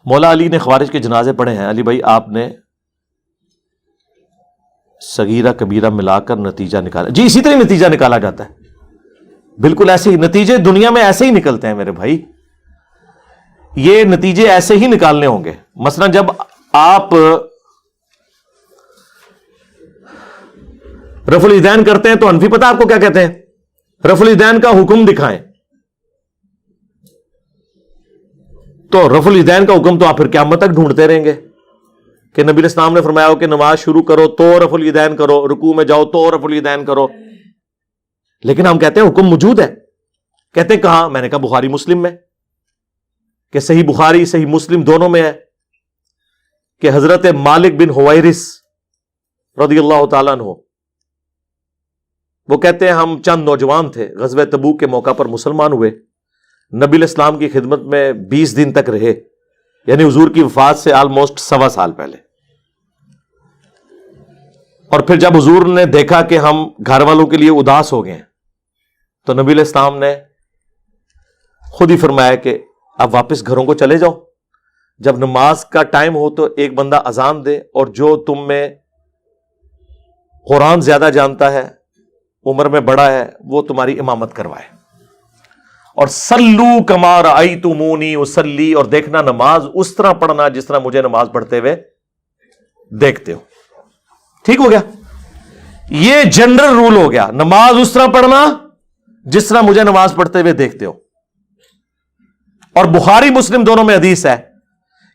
مولا علی نے خوارج کے جنازے پڑھے ہیں. علی بھائی آپ نے صغیرہ کبیرہ ملا کر نتیجہ نکالا؟ جی اسی طرح نتیجہ نکالا جاتا ہے, بالکل ایسے ہی نتیجے دنیا میں ایسے ہی نکلتے ہیں میرے بھائی. یہ نتیجے ایسے ہی نکالنے ہوں گے. مثلا جب آپ رفع الیدین کرتے ہیں تو حنفی پتہ آپ کو کیا کہتے ہیں؟ رفع الیدین کا حکم دکھائیں. تو رفع الیدین کا حکم تو آپ پھر قیامت تک ڈھونڈتے رہیں گے کہ نبی اسلام نے فرمایا ہو کہ نماز شروع کرو تو رفع الیدین کرو, رکوع میں جاؤ تو رفع الیدین کرو. لیکن ہم کہتے ہیں حکم موجود ہے. کہتے ہیں کہاں؟ میں نے کہا بخاری مسلم میں, کہ صحیح بخاری صحیح مسلم دونوں میں ہے کہ حضرت مالک بن حویرث رضی اللہ تعالیٰ عنہ, وہ کہتے ہیں ہم چند نوجوان تھے, غزوہ تبوک کے موقع پر مسلمان ہوئے, نبی الاسلام کی خدمت میں 20 دن تک رہے, یعنی حضور کی وفات سے آلموسٹ 1.25 سال پہلے. اور پھر جب حضور نے دیکھا کہ ہم گھر والوں کے لیے اداس ہو گئے ہیں تو نبی الاسلام نے خود ہی فرمایا کہ اب واپس گھروں کو چلے جاؤ, جب نماز کا ٹائم ہو تو ایک بندہ اذان دے, اور جو تم میں قرآن زیادہ جانتا ہے, عمر میں بڑا ہے, وہ تمہاری امامت کروائے. اور سلو کما رأیتمونی اصلی, اور دیکھنا نماز اس طرح پڑھنا جس طرح مجھے نماز پڑھتے ہوئے دیکھتے ہو. ٹھیک ہو گیا, یہ جنرل رول ہو گیا, نماز اس طرح پڑھنا جس طرح مجھے نماز پڑھتے ہوئے دیکھتے ہو. اور بخاری مسلم دونوں میں حدیث ہے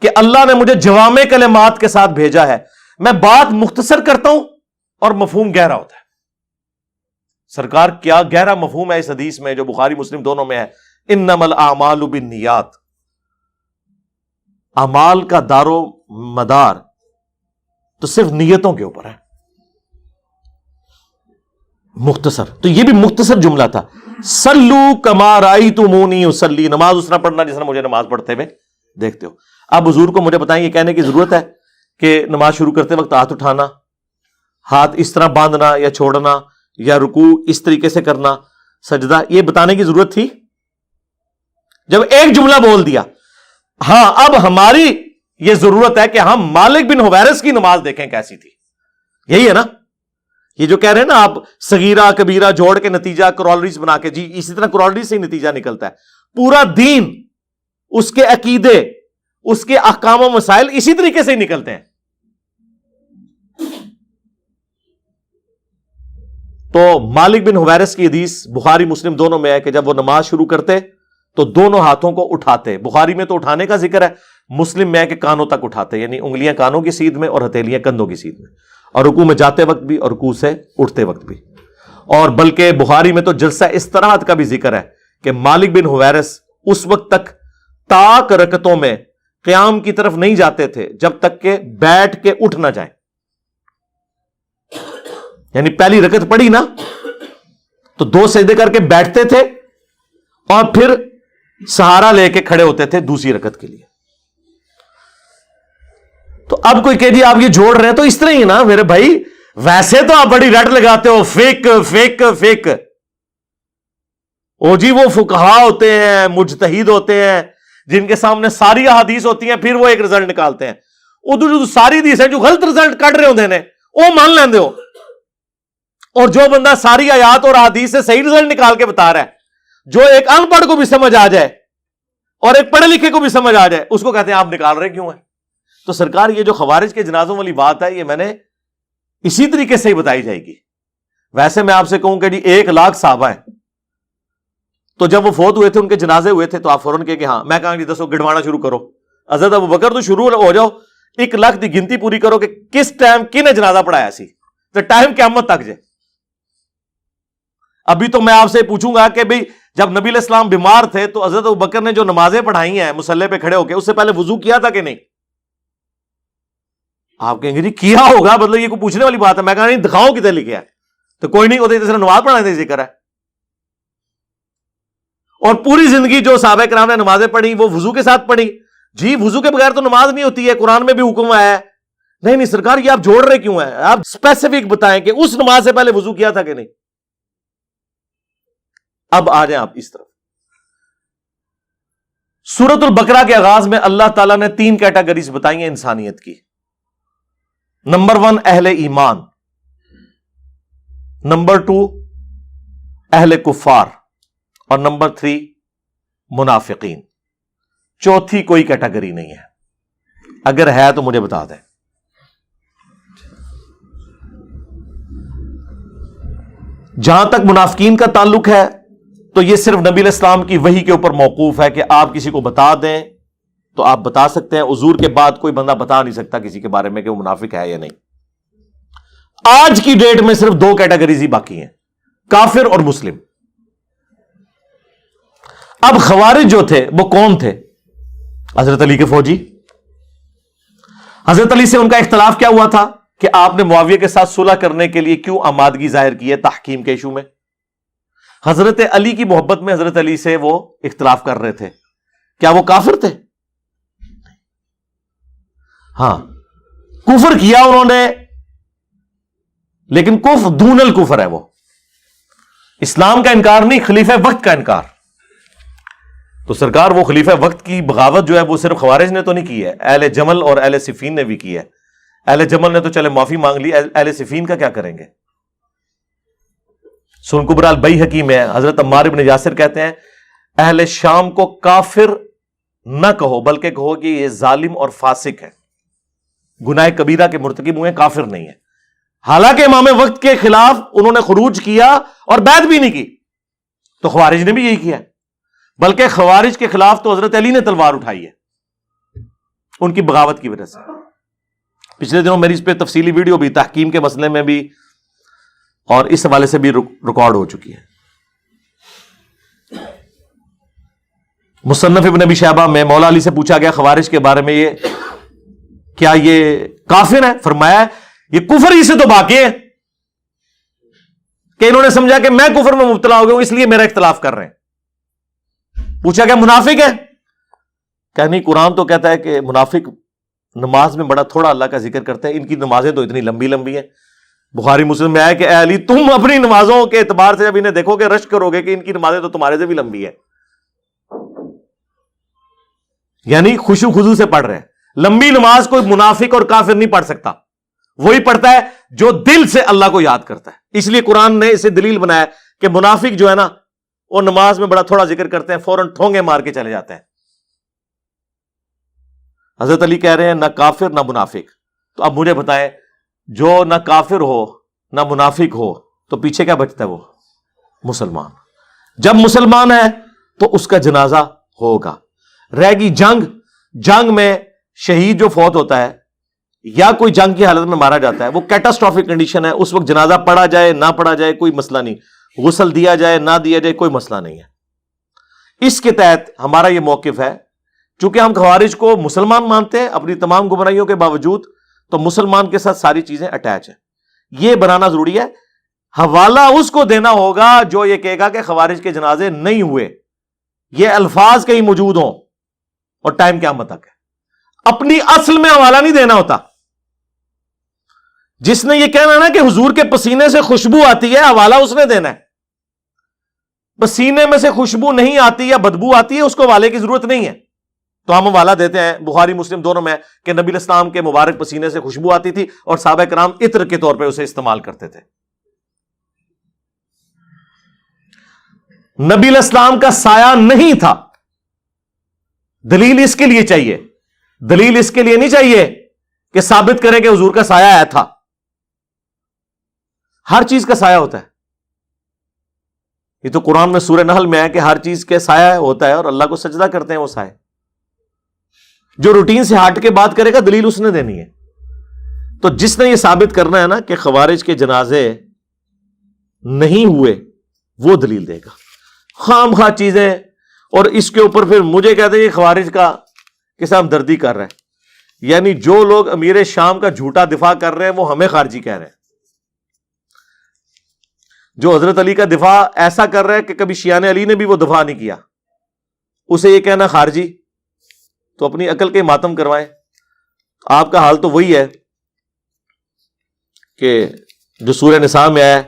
کہ اللہ نے مجھے جوامع کلمات کے ساتھ بھیجا ہے, میں بات مختصر کرتا ہوں اور مفہوم گہرا ہوتا ہے. سرکار کیا گہرا مفہوم ہے اس حدیث میں جو بخاری مسلم دونوں میں ہے, انما الاعمال بالنیات, اعمال کا دار و مدار تو صرف نیتوں کے اوپر ہے. مختصر, تو یہ بھی مختصر جملہ تھا, سلو کما رأیتمونی اصلی, نماز اس طرح پڑھنا جس طرح مجھے نماز پڑھتے ہوئے دیکھتے ہو. اب حضور کو مجھے بتائیں, یہ کہنے کی ضرورت ہے کہ نماز شروع کرتے وقت ہاتھ اٹھانا, ہاتھ اس طرح باندھنا یا چھوڑنا, یا رکوع اس طریقے سے کرنا, سجدہ, یہ بتانے کی ضرورت تھی؟ جب ایک جملہ بول دیا. ہاں اب ہماری یہ ضرورت ہے کہ ہم مالک بن حویرث کی نماز دیکھیں کیسی تھی. یہی ہے نا یہ جو کہہ رہے ہیں نا آپ, صغیرہ کبیرہ جوڑ کے نتیجہ کرالریز بنا کے, جی اسی طرح کرالریز سے ہی نتیجہ نکلتا ہے. پورا دین, اس کے عقیدے, اس کے احکام و مسائل اسی طریقے سے ہی نکلتے ہیں. تو مالک بن حویرث کی حدیث بخاری مسلم دونوں میں ہے کہ جب وہ نماز شروع کرتے تو دونوں ہاتھوں کو اٹھاتے. بخاری میں تو اٹھانے کا ذکر ہے, مسلم میں ہے کہ کانوں تک اٹھاتے, یعنی انگلیاں کانوں کی سیدھ میں اور ہتھیلیاں کندھوں کی سیدھ میں, اور رکوع میں جاتے وقت بھی اور رکوع سے اٹھتے وقت بھی. اور بلکہ بخاری میں تو جلسہ استراحت کا بھی ذکر ہے کہ مالک بن حویرث اس وقت تک طاق رکعتوں میں قیام کی طرف نہیں جاتے تھے جب تک کہ بیٹھ کے اٹھ نہ جائیں. یعنی پہلی رکعت پڑھی نا تو 2 سجدے کر کے بیٹھتے تھے اور پھر سہارا لے کے کھڑے ہوتے تھے دوسری رکعت کے لیے. تو اب کوئی کہ جی آپ یہ جوڑ رہے ہیں تو اس طرح ہی نا میرے بھائی, ویسے تو آپ بڑی رٹ لگاتے ہو فیک فیک فیک. او جی وہ فقہا ہوتے ہیں, مجتہد ہوتے ہیں, جن کے سامنے ساری احادیث ہوتی ہیں, پھر وہ ایک رزلٹ نکالتے ہیں. ادھر جو ساری حدیث ہیں جو غلط رزلٹ کٹ رہے ہوتے ہیں وہ مان لیندے ہو, اور جو بندہ ساری آیات اور احادیث سے صحیح رزلٹ نکال کے بتا رہا ہے, جو ایک ان پڑھ کو بھی سمجھ آ جائے اور ایک پڑھے لکھے کو بھی سمجھ آ جائے, اس کو کہتے ہیں آپ نکال رہے کیوں ہیں. تو سرکار یہ جو خوارج کے جنازوں والی بات ہے یہ میں نے اسی طریقے سے ہی بتائی جائے گی. ویسے میں آپ سے کہوں کہ جی 1 لاکھ صحابہ ہیں, تو جب وہ فوت ہوئے تھے ان کے جنازے ہوئے تھے تو آپ فوراً کہ ہاں, میں کہا جی دسو گڑوانا شروع کرو. حضرت ابوبکر تو شروع ہو جاؤ, 1 لاکھ کی گنتی پوری کرو کہ کس ٹائم کن جنازہ پڑھایا سی, تو ٹائم قیامت تک جائے. ابھی تو میں آپ سے پوچھوں گا کہ بھئی جب نبی علیہ السلام بیمار تھے تو حضرت ابوبکر نے جو نمازیں پڑھائی ہیں مصلی پہ کھڑے ہو کے, اس سے پہلے وضو کیا تھا کہ نہیں؟ آپ کہیں گے جی کیا ہوگا, مطلب یہ کوئی پوچھنے والی بات ہے. میں کہا نہیں, دکھاؤ کتنے لکھا ہے. تو کوئی نہیں, ہوتے صرف نماز پڑھانے کا ذکر ہے. اور پوری زندگی جو صحابہ کرام نے نمازیں پڑھی وہ وضو کے ساتھ پڑھی. جی وضو کے بغیر تو نماز نہیں ہوتی ہے, قرآن میں بھی حکم آیا ہے. نہیں سرکار یہ آپ جوڑ رہے کیوں ہیں, آپ اسپیسیفک بتائیں کہ اس نماز سے پہلے وضو کیا تھا کہ نہیں. اب آ جائیں آپ اس طرف. سورۃ البقرہ کے آغاز میں اللہ تعالیٰ نے 3 کیٹیگریز بتائی ہیں انسانیت کی. نمبر 1 اہل ایمان، نمبر 2 اہل کفار، اور نمبر 3 منافقین. چوتھی کوئی کیٹیگری نہیں ہے. اگر ہے تو مجھے بتا دیں. جہاں تک منافقین کا تعلق ہے تو یہ صرف نبی علیہ السلام کی وحی کے اوپر موقوف ہے کہ آپ کسی کو بتا دیں تو آپ بتا سکتے ہیں. حضور کے بعد کوئی بندہ بتا نہیں سکتا کسی کے بارے میں کہ وہ منافق ہے یا نہیں. آج کی ڈیٹ میں صرف 2 کیٹیگریز ہی باقی ہیں، کافر اور مسلم. اب خوارج جو تھے وہ کون تھے؟ حضرت علی کے فوجی. حضرت علی سے ان کا اختلاف کیا ہوا تھا کہ آپ نے معاویہ کے ساتھ صلح کرنے کے لیے کیوں آمادگی ظاہر کی ہے تحکیم کے ایشو میں. حضرت علی کی محبت میں حضرت علی سے وہ اختلاف کر رہے تھے. کیا وہ کافر تھے؟ ہاں، کفر کیا انہوں نے، لیکن کفر دون الکفر ہے. وہ اسلام کا انکار نہیں، خلیفہ وقت کا انکار. تو سرکار وہ خلیفہ وقت کی بغاوت جو ہے وہ صرف خوارج نے تو نہیں کی ہے، اہل جمل اور اہل صفین نے بھی کی ہے. اہل جمل نے تو چلے معافی مانگ لی، اہل صفین کا کیا کریں گے؟ سنن کبری البیہقی میں حضرت عمار بن یاسر کہتے ہیں اہل شام کو کافر نہ کہو بلکہ کہو کہ یہ ظالم اور فاسق ہے، گناہ کبیرہ کے مرتکب ہوئے، کافر نہیں ہے. حالانکہ امام وقت کے خلاف انہوں نے خروج کیا اور بیعت بھی نہیں کی. تو خوارج نے بھی یہی کیا، بلکہ خوارج کے خلاف تو حضرت علی نے تلوار اٹھائی ہے ان کی بغاوت کی وجہ سے. پچھلے دنوں میری اس پہ تفصیلی ویڈیو بھی تحکیم کے مسئلے میں بھی اور اس حوالے سے بھی ریکارڈ ہو چکی ہے. مصنف ابن ابی شیبہ میں مولا علی سے پوچھا گیا خوارج کے بارے میں، یہ کیا یہ کافر ہے؟ فرمایا یہ کفر ہی سے تو باقی ہے کہ انہوں نے سمجھا کہ میں کفر میں مبتلا ہو گیا ہوں اس لیے میرا اختلاف کر رہے ہیں. پوچھا کیا منافق ہے؟ کہ نہیں، قرآن تو کہتا ہے کہ منافق نماز میں بڑا تھوڑا اللہ کا ذکر کرتے ہیں، ان کی نمازیں تو اتنی لمبی لمبی ہیں. بخاری مسلم میں آیا کہ اے علی تم اپنی نمازوں کے اعتبار سے جب انہیں دیکھو گے رشک کرو گے کہ ان کی نمازیں تو تمہارے سے بھی لمبی ہے. یعنی خشوع خضوع سے پڑھ رہے ہیں. لمبی نماز کوئی منافق اور کافر نہیں پڑھ سکتا، وہی پڑھتا ہے جو دل سے اللہ کو یاد کرتا ہے. اس لیے قرآن نے اسے دلیل بنایا کہ منافق جو ہے نا وہ نماز میں بڑا تھوڑا ذکر کرتے ہیں، فوراً ٹھونگے مار کے چلے جاتے ہیں. حضرت علی کہہ رہے ہیں نہ کافر نہ منافق. تو اب مجھے بتائیں جو نہ کافر ہو نہ منافق ہو تو پیچھے کیا بچتا ہے؟ وہ مسلمان. جب مسلمان ہے تو اس کا جنازہ ہوگا. رہ گی جنگ میں شہید جو فوت ہوتا ہے یا کوئی جنگ کی حالت میں مارا جاتا ہے وہ کیٹاسٹرافک کنڈیشن ہے، اس وقت جنازہ پڑھا جائے نہ پڑھا جائے کوئی مسئلہ نہیں، غسل دیا جائے نہ دیا جائے کوئی مسئلہ نہیں ہے. اس کے تحت ہمارا یہ موقف ہے، چونکہ ہم خوارج کو مسلمان مانتے ہیں اپنی تمام گمراہیوں کے باوجود، تو مسلمان کے ساتھ ساری چیزیں اٹیچ ہیں. یہ بنانا ضروری ہے. حوالہ اس کو دینا ہوگا جو یہ کہے گا کہ خوارج کے جنازے نہیں ہوئے. یہ الفاظ کہیں موجود ہوں اور ٹائم قیامت تک ہے. اپنی اصل میں حوالہ نہیں دینا ہوتا. جس نے یہ کہنا نا کہ حضور کے پسینے سے خوشبو آتی ہے، حوالہ اس نے دینا ہے. پسینے میں سے خوشبو نہیں آتی یا بدبو آتی ہے، اس کو حوالے کی ضرورت نہیں ہے. تو ہم حوالہ دیتے ہیں بخاری مسلم دونوں میں کہ نبی علیہ السلام کے مبارک پسینے سے خوشبو آتی تھی اور صحابہ کرام عطر کے طور پہ اسے استعمال کرتے تھے. نبی علیہ السلام کا سایہ نہیں تھا. دلیل اس کے لیے چاہیے، دلیل اس کے لیے نہیں چاہیے کہ ثابت کریں کہ حضور کا سایہ آیا تھا. ہر چیز کا سایہ ہوتا ہے. یہ تو قرآن میں سورہ نحل میں ہے کہ ہر چیز کے سایہ ہوتا ہے اور اللہ کو سجدہ کرتے ہیں وہ سایہ. جو روٹین سے ہٹ کے بات کرے گا دلیل اس نے دینی ہے. تو جس نے یہ ثابت کرنا ہے نا کہ خوارج کے جنازے نہیں ہوئے وہ دلیل دے گا. خام خواہ چیزیں اور اس کے اوپر پھر مجھے کہتے ہیں یہ خوارج کا کس ہمدردی کر رہے ہیں. یعنی جو لوگ امیر شام کا جھوٹا دفاع کر رہے ہیں وہ ہمیں خارجی کہہ رہے ہیں. جو حضرت علی کا دفاع ایسا کر رہے ہیں کہ کبھی شیعان علی نے بھی وہ دفاع نہیں کیا، اسے یہ کہنا خارجی، تو اپنی عقل کے ماتم کروائیں. آپ کا حال تو وہی ہے کہ جو سورہ نساء میں آیا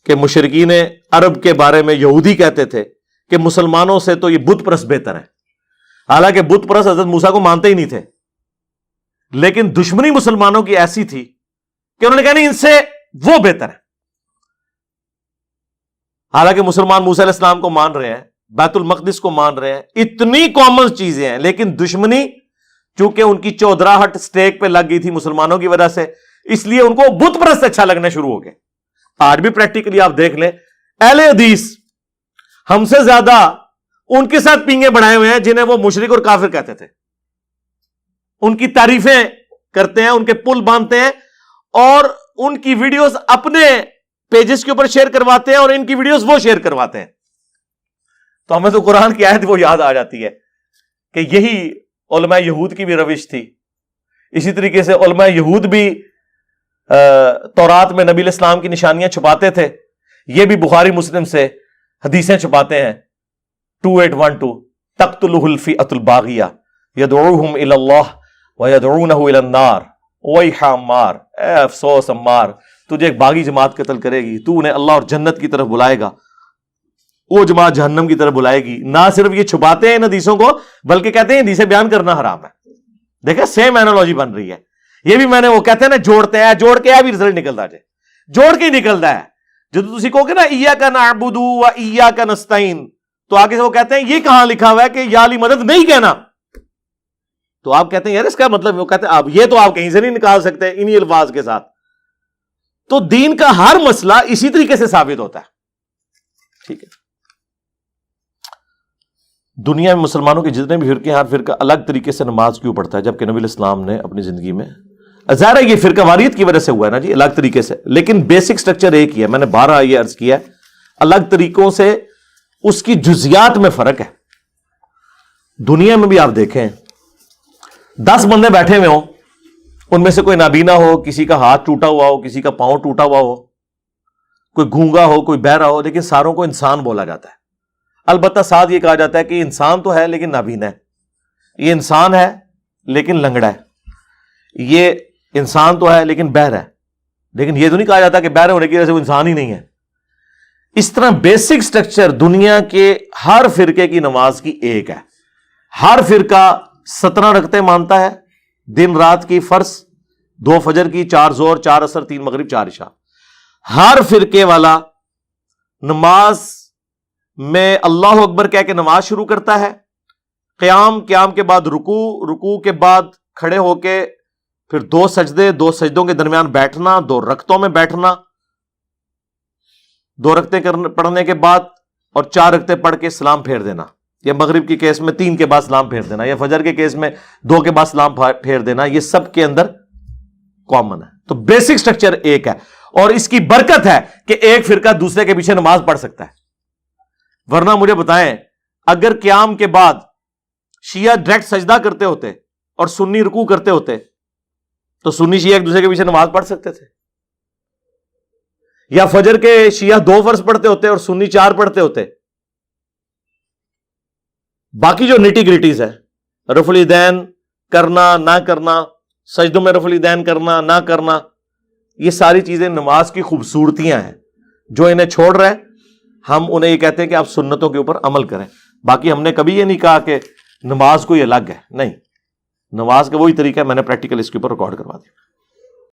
کہ مشرکین عرب کے بارے میں یہودی کہتے تھے کہ مسلمانوں سے تو یہ بت پرست بہتر ہے. حالانکہ بت پرست حضرت موسیٰ کو مانتے ہی نہیں تھے، لیکن دشمنی مسلمانوں کی ایسی تھی کہ انہوں نے کہا نہیں، ان سے وہ بہتر ہے۔ حالانکہ مسلمان موسیٰ علیہ السلام کو مان رہے ہیں، بیت المقدس کو مان رہے ہیں، اتنی کامن چیزیں ہیں، لیکن دشمنی چونکہ ان کی چودراہٹ سٹیک پہ لگ گئی تھی مسلمانوں کی وجہ سے، اس لیے ان کو بت پرست اچھا لگنا شروع ہو گئے۔ آج بھی پریکٹیکلی آپ دیکھ لیں، اہل حدیث ہم سے زیادہ ان کے ساتھ پینگے بڑھائے ہوئے ہیں جنہیں وہ مشرک اور کافر کہتے تھے، ان کی تعریفیں کرتے ہیں، ان کے پل باندھتے ہیں، اور ان کی ویڈیوز اپنے پیجز کے اوپر شیئر کرواتے ہیں، اور ان کی ویڈیوز وہ شیئر کرواتے ہیں۔ تو ہمیں تو قرآن کی آیت وہ یاد آ جاتی ہے کہ یہی علماء یہود کی بھی روش تھی۔ اسی طریقے سے علماء یہود بھی تورات میں نبی علیہ السلام کی نشانیاں چھپاتے تھے، یہ بھی بخاری مسلم سے حدیثیں چھپاتے ہیں۔ 2812 تقتلہ الفئۃ الباغیہ یدعوہم الی اللہ ویدعونہ الی النار ویح عمار، اے افسوس عمار، تجھے ایک باغی جماعت قتل کرے گی، تو انہیں اللہ اور جنت کی طرف بلائے گا، وہ جماعت جہنم کی طرف بلائے گی۔ نہ صرف یہ چھپاتے ہیں ان حدیثوں کو، بلکہ کہتے ہیں حدیثیں بیان کرنا حرام ہے۔ دیکھیں سیم اینالوجی بن رہی ہے، یہ بھی میں نے وہ کہتے ہیں نا جوڑتے ہیں، جوڑ کے بھی رزلٹ نکلتا جائے، جوڑ کے ہی نکلتا ہے۔ جب تسی کہو گے نا ایاک نعبد و ایاک نستعین، تو آگے سے وہ کہتے ہیں یہ کہاں لکھا ہوا ہے کہ یا علی مدد نہیں کہنا؟ تو آپ کہتے ہیں یار اس کا مطلب، وہ کہتے ہیں آپ یہ تو آپ کہیں سے نہیں نکال سکتے انہی الفاظ کے ساتھ۔ تو دین کا ہر مسئلہ اسی طریقے سے ثابت ہوتا ہے، ٹھیک ہے۔ دنیا میں مسلمانوں کے جتنے بھی فرقے ہیں، ہر فرقہ الگ طریقے سے نماز کیوں پڑھتا ہے، جبکہ نبی علیہ السلام نے اپنی زندگی میں، ظاہر ہے یہ فرقہ واریت کی وجہ سے ہوا ہے نا جی، الگ طریقے سے، لیکن بیسک سٹرکچر ایک ہی ہے۔ میں نے 12 یہ عرض کیا ہے، الگ طریقوں سے اس کی جزیات میں فرق ہے۔ دنیا میں بھی آپ دیکھیں 10 بندے بیٹھے ہوئے ہوں، ان میں سے کوئی نابینا ہو، کسی کا ہاتھ ٹوٹا ہوا ہو، کسی کا پاؤں ٹوٹا ہوا ہو، کوئی گونگا ہو، کوئی بہرا ہو، لیکن ساروں کو انسان بولا جاتا ہے۔ البتہ ساتھ یہ کہا جاتا ہے کہ انسان تو ہے لیکن نابینا ہے، یہ انسان ہے لیکن لنگڑا ہے، یہ انسان تو ہے لیکن بہر ہے، لیکن یہ تو نہیں کہا جاتا کہ بہرے ہونے کی وجہ سے وہ انسان ہی نہیں ہے۔ اس طرح بیسک سٹرکچر دنیا کے ہر فرقے کی نماز کی ایک ہے۔ ہر فرقہ 17 رکعتیں مانتا ہے دن رات کی فرض، 2 فجر کی، 4 ظہر، 4 عصر، 3 مغرب، 4 عشاء۔ ہر فرقے والا نماز میں اللہ اکبر کہہ کے نماز شروع کرتا ہے، قیام کے بعد رکوع کے بعد کھڑے ہو کے پھر 2 سجدے، 2 سجدوں کے درمیان بیٹھنا، 2 رکعتوں میں بیٹھنا، 2 رکعتیں پڑھنے کے بعد اور 4 رکعتیں پڑھ کے سلام پھیر دینا، یا مغرب کی کیس میں 3 کے بعد سلام پھیر دینا، یا فجر کے کیس میں 2 کے بعد سلام پھیر دینا، یہ سب کے اندر کامن ہے۔ تو بیسک سٹرکچر ایک ہے، اور اس کی برکت ہے کہ ایک فرقہ دوسرے کے پیچھے نماز پڑھ سکتا ہے۔ ورنہ مجھے بتائیں اگر قیام کے بعد شیعہ ڈائریکٹ سجدہ کرتے ہوتے اور سنی رکوع کرتے ہوتے تو سنی شیعہ ایک دوسرے کے پیچھے نماز پڑھ سکتے تھے؟ یا فجر کے شیعہ 2 فرض پڑھتے ہوتے اور سنی 4 پڑھتے ہوتے؟ باقی جو نیٹی گریٹیز ہے، رفع الیدین کرنا نہ کرنا، سجدوں میں رفع الیدین کرنا نہ کرنا، یہ ساری چیزیں نماز کی خوبصورتیاں ہیں۔ جو انہیں چھوڑ رہے ہیں ہم انہیں یہ کہتے ہیں کہ آپ سنتوں کے اوپر عمل کریں۔ باقی ہم نے کبھی یہ نہیں کہا کہ نماز کوئی الگ ہے، نہیں، نماز کا وہی طریقہ ہے، میں نے پریکٹیکل اس کے اوپر ریکارڈ کروا دیا۔